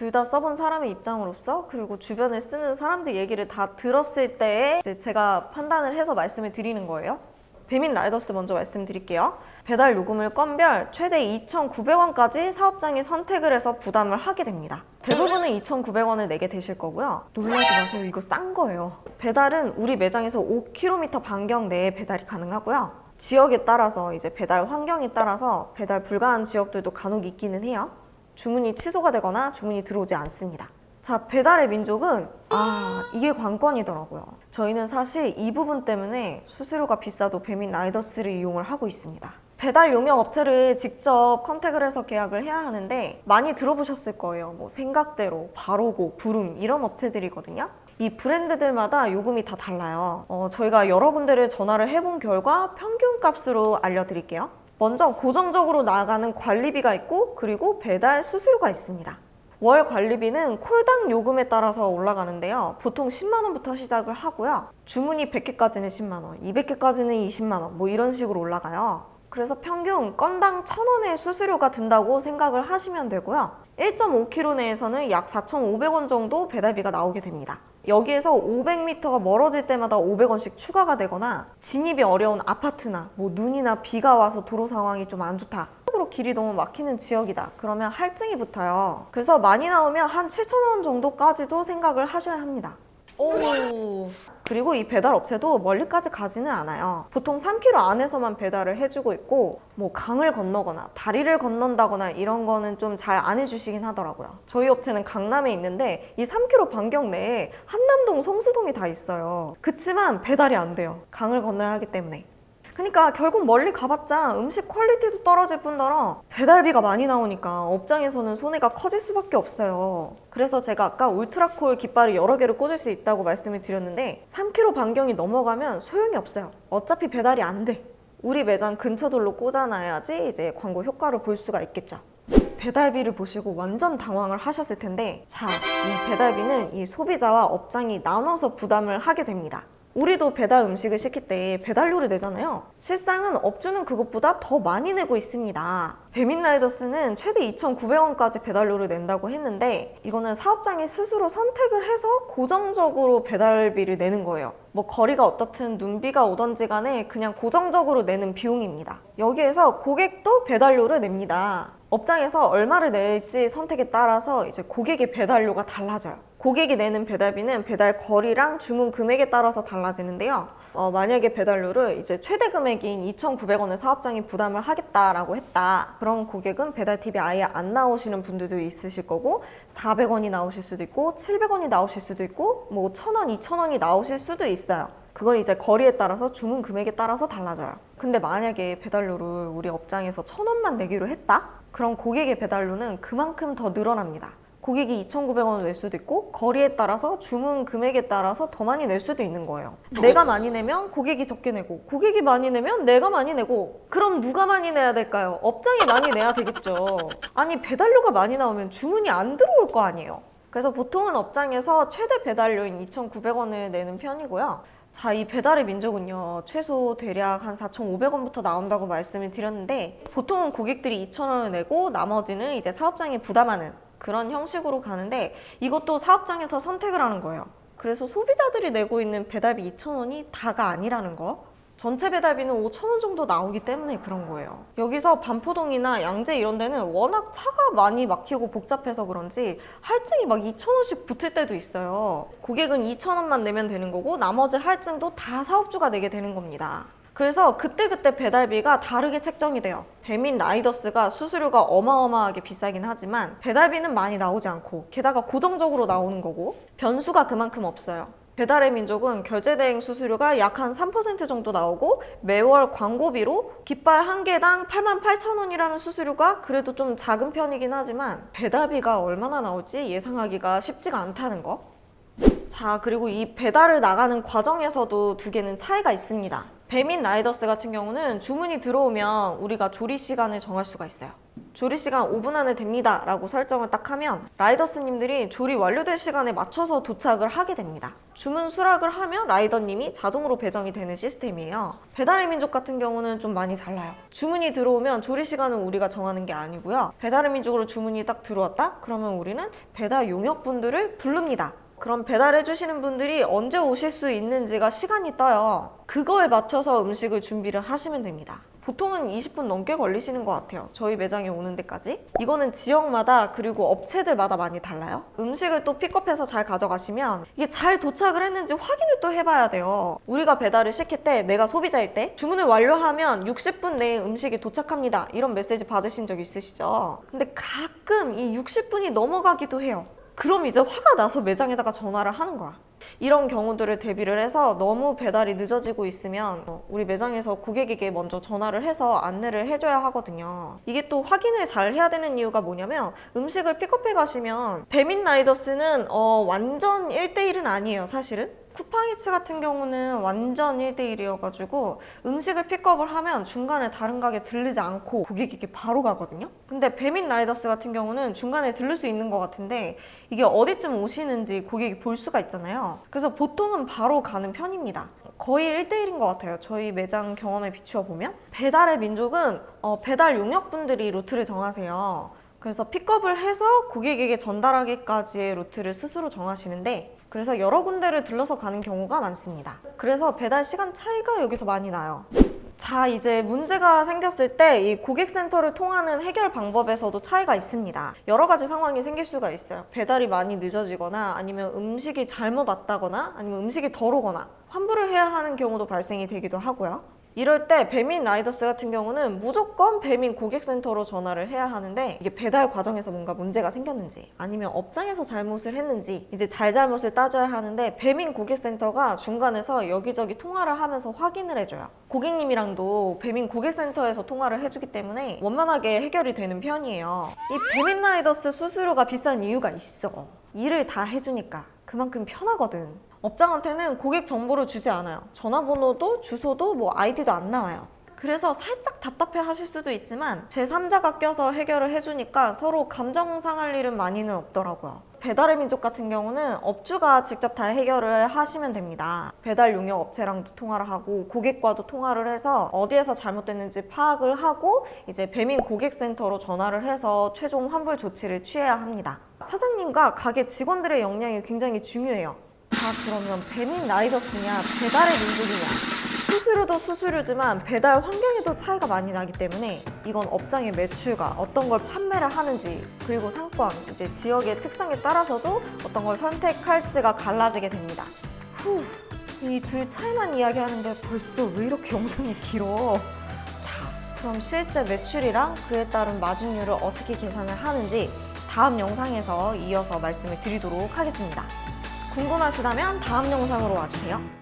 둘 다 써본 사람의 입장으로서 그리고 주변에 쓰는 사람들 얘기를 다 들었을 때 이제 제가 판단을 해서 말씀을 드리는 거예요. 배민 라이더스 먼저 말씀드릴게요. 배달 요금을 건별 최대 2,900원까지 사업장이 선택을 해서 부담을 하게 됩니다. 대부분은 2,900원을 내게 되실 거고요. 놀라지 마세요. 이거 싼 거예요. 배달은 우리 매장에서 5km 반경 내에 배달이 가능하고요. 지역에 따라서 이제 배달 환경에 따라서 배달 불가한 지역들도 간혹 있기는 해요. 주문이 취소가 되거나 주문이 들어오지 않습니다. 자, 배달의 민족은 이게 관건이더라고요. 저희는 사실 이 부분 때문에 수수료가 비싸도 배민 라이더스를 이용을 하고 있습니다. 배달 용역 업체를 직접 컨택을 해서 계약을 해야 하는데 많이 들어보셨을 거예요. 뭐 생각대로, 바로고, 부름 이런 업체들이거든요. 이 브랜드들마다 요금이 다 달라요. 저희가 여러 군데를 전화를 해본 결과 평균 값으로 알려드릴게요. 먼저 고정적으로 나가는 관리비가 있고 그리고 배달 수수료가 있습니다. 월 관리비는 콜당 요금에 따라서 올라가는데요. 보통 10만 원부터 시작을 하고요. 주문이 100개까지는 10만 원, 200개까지는 20만 원 뭐 이런 식으로 올라가요. 그래서 평균 건당 1,000원의 수수료가 든다고 생각을 하시면 되고요. 1.5km 내에서는 약 4,500원 정도 배달비가 나오게 됩니다. 여기에서 500m가 멀어질 때마다 500원씩 추가가 되거나 진입이 어려운 아파트나 뭐 눈이나 비가 와서 도로 상황이 좀 안 좋다. 길이 너무 막히는 지역이다. 그러면 할증이 붙어요. 그래서 많이 나오면 한 7,000원 정도까지도 생각을 하셔야 합니다. 그리고 이 배달 업체도 멀리까지 가지는 않아요. 보통 3km 안에서만 배달을 해주고 있고 뭐 강을 건너거나 다리를 건넌다거나 이런 거는 좀 잘 안 해주시긴 하더라고요. 저희 업체는 강남에 있는데 이 3km 반경 내에 한남동, 성수동이 다 있어요. 그치만 배달이 안 돼요. 강을 건너야 하기 때문에. 그러니까 결국 멀리 가봤자 음식 퀄리티도 떨어질 뿐더러 배달비가 많이 나오니까 업장에서는 손해가 커질 수밖에 없어요. 그래서 제가 아까 울트라콜 깃발을 여러 개를 꽂을 수 있다고 말씀을 드렸는데 3km 반경이 넘어가면 소용이 없어요. 어차피 배달이 안 돼. 우리 매장 근처들로 꽂아놔야지 이제 광고 효과를 볼 수가 있겠죠. 배달비를 보시고 완전 당황을 하셨을 텐데 자, 이 배달비는 이 소비자와 업장이 나눠서 부담을 하게 됩니다. 우리도 배달 음식을 시킬 때 배달료를 내잖아요. 실상은 업주는 그것보다 더 많이 내고 있습니다. 배민 라이더스는 최대 2,900원까지 배달료를 낸다고 했는데 이거는 사업장이 스스로 선택을 해서 고정적으로 배달비를 내는 거예요. 뭐 거리가 어떻든 눈비가 오던지 간에 그냥 고정적으로 내는 비용입니다. 여기에서 고객도 배달료를 냅니다. 업장에서 얼마를 낼지 선택에 따라서 이제 고객의 배달료가 달라져요. 고객이 내는 배달비는 배달 거리랑 주문 금액에 따라서 달라지는데요. 만약에 배달료를 이제 최대 금액인 2,900원을 사업장이 부담을 하겠다라고 했다. 그런 고객은 배달 팁이 아예 안 나오시는 분들도 있으실 거고 400원이 나오실 수도 있고 700원이 나오실 수도 있고 뭐 1,000원, 2,000원이 나오실 수도 있어요. 그건 이제 거리에 따라서 주문 금액에 따라서 달라져요. 근데 만약에 배달료를 우리 업장에서 1,000원만 내기로 했다? 그럼 고객의 배달료는 그만큼 더 늘어납니다. 고객이 2,900원을 낼 수도 있고 거리에 따라서 주문 금액에 따라서 더 많이 낼 수도 있는 거예요. 내가 많이 내면 고객이 적게 내고 고객이 많이 내면 내가 많이 내고 그럼 누가 많이 내야 될까요? 업장이 많이 내야 되겠죠. 아니 배달료가 많이 나오면 주문이 안 들어올 거 아니에요. 그래서 보통은 업장에서 최대 배달료인 2,900원을 내는 편이고요. 자, 이 배달의 민족은요 최소 대략 한 4,500원부터 나온다고 말씀을 드렸는데 보통은 고객들이 2,000원을 내고 나머지는 이제 사업장이 부담하는 그런 형식으로 가는데 이것도 사업장에서 선택을 하는 거예요. 그래서 소비자들이 내고 있는 배달비 2,000원이 다가 아니라는 거. 전체 배달비는 5,000원 정도 나오기 때문에 그런 거예요. 여기서 반포동이나 양재 이런 데는 워낙 차가 많이 막히고 복잡해서 그런지 할증이 막 2,000원씩 붙을 때도 있어요. 고객은 2,000원만 내면 되는 거고 나머지 할증도 다 사업주가 내게 되는 겁니다. 그래서 그때그때 배달비가 다르게 책정이 돼요. 배민 라이더스가 수수료가 어마어마하게 비싸긴 하지만 배달비는 많이 나오지 않고 게다가 고정적으로 나오는 거고 변수가 그만큼 없어요. 배달의 민족은 결제대행 수수료가 약 한 3% 정도 나오고 매월 광고비로 깃발 한 개당 88,000원이라는 수수료가 그래도 좀 작은 편이긴 하지만 배달비가 얼마나 나올지 예상하기가 쉽지가 않다는 거. 자, 그리고 이 배달을 나가는 과정에서도 두 개는 차이가 있습니다. 배민 라이더스 같은 경우는 주문이 들어오면 우리가 조리 시간을 정할 수가 있어요. 조리 시간 5분 안에 됩니다 라고 설정을 딱 하면 라이더스님들이 조리 완료될 시간에 맞춰서 도착을 하게 됩니다. 주문 수락을 하면 라이더님이 자동으로 배정이 되는 시스템이에요. 배달의 민족 같은 경우는 좀 많이 달라요. 주문이 들어오면 조리 시간은 우리가 정하는 게 아니고요. 배달의 민족으로 주문이 딱 들어왔다? 그러면 우리는 배달 용역분들을 부릅니다. 그럼 배달해 주시는 분들이 언제 오실 수 있는지가 시간이 떠요. 그거에 맞춰서 음식을 준비를 하시면 됩니다. 보통은 20분 넘게 걸리시는 것 같아요. 저희 매장에 오는 데까지. 이거는 지역마다 그리고 업체들마다 많이 달라요. 음식을 또 픽업해서 잘 가져가시면 이게 잘 도착을 했는지 확인을 또 해봐야 돼요. 우리가 배달을 시킬 때, 내가 소비자일 때 주문을 완료하면 60분 내에 음식이 도착합니다. 이런 메시지 받으신 적 있으시죠? 근데 가끔 이 60분이 넘어가기도 해요. 그럼 이제 화가 나서 매장에다가 전화를 하는 거야. 이런 경우들을 대비를 해서 너무 배달이 늦어지고 있으면 우리 매장에서 고객에게 먼저 전화를 해서 안내를 해줘야 하거든요. 이게 또 확인을 잘 해야 되는 이유가 뭐냐면 음식을 픽업해 가시면 배민 라이더스는 완전 1대1은 아니에요, 사실은. 쿠팡이츠 같은 경우는 완전 1대1이어가지고 음식을 픽업을 하면 중간에 다른 가게 들르지 않고 고객에게 바로 가거든요. 근데 배민 라이더스 같은 경우는 중간에 들를 수 있는 것 같은데 이게 어디쯤 오시는지 고객이 볼 수가 있잖아요. 그래서 보통은 바로 가는 편입니다. 거의 1대1인 것 같아요. 저희 매장 경험에 비추어 보면. 배달의 민족은 배달 용역분들이 루트를 정하세요. 그래서 픽업을 해서 고객에게 전달하기까지의 루트를 스스로 정하시는데 그래서 여러 군데를 들러서 가는 경우가 많습니다. 그래서 배달 시간 차이가 여기서 많이 나요. 자, 이제 문제가 생겼을 때 이 고객센터를 통하는 해결 방법에서도 차이가 있습니다. 여러 가지 상황이 생길 수가 있어요. 배달이 많이 늦어지거나 아니면 음식이 잘못 왔다거나 아니면 음식이 덜 오거나 환불을 해야 하는 경우도 발생이 되기도 하고요. 이럴 때 배민 라이더스 같은 경우는 무조건 배민 고객센터로 전화를 해야 하는데 이게 배달 과정에서 뭔가 문제가 생겼는지 아니면 업장에서 잘못을 했는지 이제 잘잘못을 따져야 하는데 배민 고객센터가 중간에서 여기저기 통화를 하면서 확인을 해줘요. 고객님이랑도 배민 고객센터에서 통화를 해주기 때문에 원만하게 해결이 되는 편이에요. 이 배민 라이더스 수수료가 비싼 이유가 있어. 일을 다 해주니까 그만큼 편하거든. 업장한테는 고객 정보를 주지 않아요. 전화번호도 주소도 뭐 아이디도 안 나와요. 그래서 살짝 답답해 하실 수도 있지만 제3자가 껴서 해결을 해주니까 서로 감정 상할 일은 많이는 없더라고요. 배달의 민족 같은 경우는 업주가 직접 다 해결을 하시면 됩니다. 배달 용역 업체랑도 통화를 하고 고객과도 통화를 해서 어디에서 잘못됐는지 파악을 하고 이제 배민 고객센터로 전화를 해서 최종 환불 조치를 취해야 합니다. 사장님과 가게 직원들의 역량이 굉장히 중요해요. 자, 그러면 배민 라이더스냐 배달의 민족이냐, 수수료도 수수료지만 배달 환경에도 차이가 많이 나기 때문에 이건 업장의 매출과 어떤 걸 판매를 하는지 그리고 상권, 이제 지역의 특성에 따라서도 어떤 걸 선택할지가 갈라지게 됩니다. 이 둘 차이만 이야기하는데 벌써 왜 이렇게 영상이 길어? 자, 그럼 실제 매출이랑 그에 따른 마진율을 어떻게 계산을 하는지 다음 영상에서 이어서 말씀을 드리도록 하겠습니다. 궁금하시다면 다음 영상으로 와주세요.